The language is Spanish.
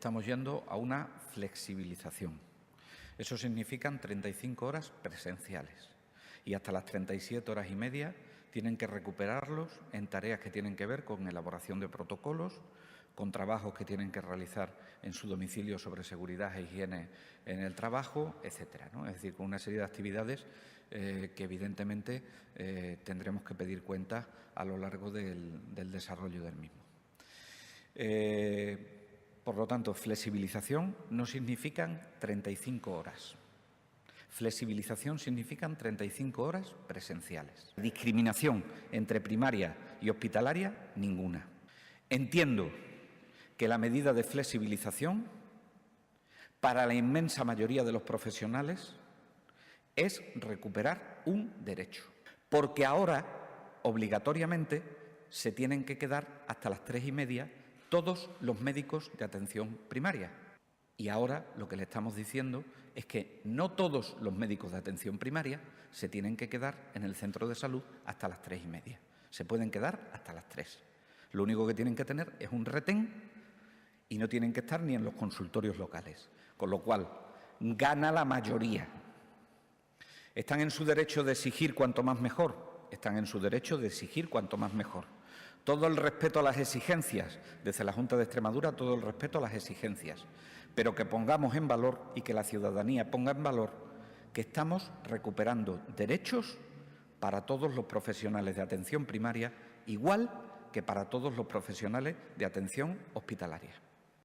estamos yendo a una flexibilización. Eso significan 35 horas presenciales y hasta las 37 horas y media tienen que recuperarlos en tareas que tienen que ver con elaboración de protocolos, con trabajos que tienen que realizar en su domicilio sobre seguridad e higiene en el trabajo, etcétera, ¿no? Es decir, con una serie de actividades que evidentemente tendremos que pedir cuenta a lo largo del desarrollo del mismo. Por lo tanto, flexibilización no significan 35 horas. Flexibilización significan 35 horas presenciales. Discriminación entre primaria y hospitalaria, ninguna. Entiendo que la medida de flexibilización, para la inmensa mayoría de los profesionales, es recuperar un derecho. Porque ahora, obligatoriamente, se tienen que quedar hasta las 3:30 todos los médicos de atención primaria. Y ahora lo que le estamos diciendo es que no todos los médicos de atención primaria se tienen que quedar en el centro de salud hasta las 3:30. Se pueden quedar hasta las 3. Lo único que tienen que tener es un retén y no tienen que estar ni en los consultorios locales. Con lo cual, gana la mayoría. ¿Están en su derecho de exigir cuanto más mejor? Están en su derecho de exigir cuanto más mejor. Todo el respeto a las exigencias, desde la Junta de Extremadura, todo el respeto a las exigencias, pero que pongamos en valor y que la ciudadanía ponga en valor que estamos recuperando derechos para todos los profesionales de atención primaria, igual que para todos los profesionales de atención hospitalaria.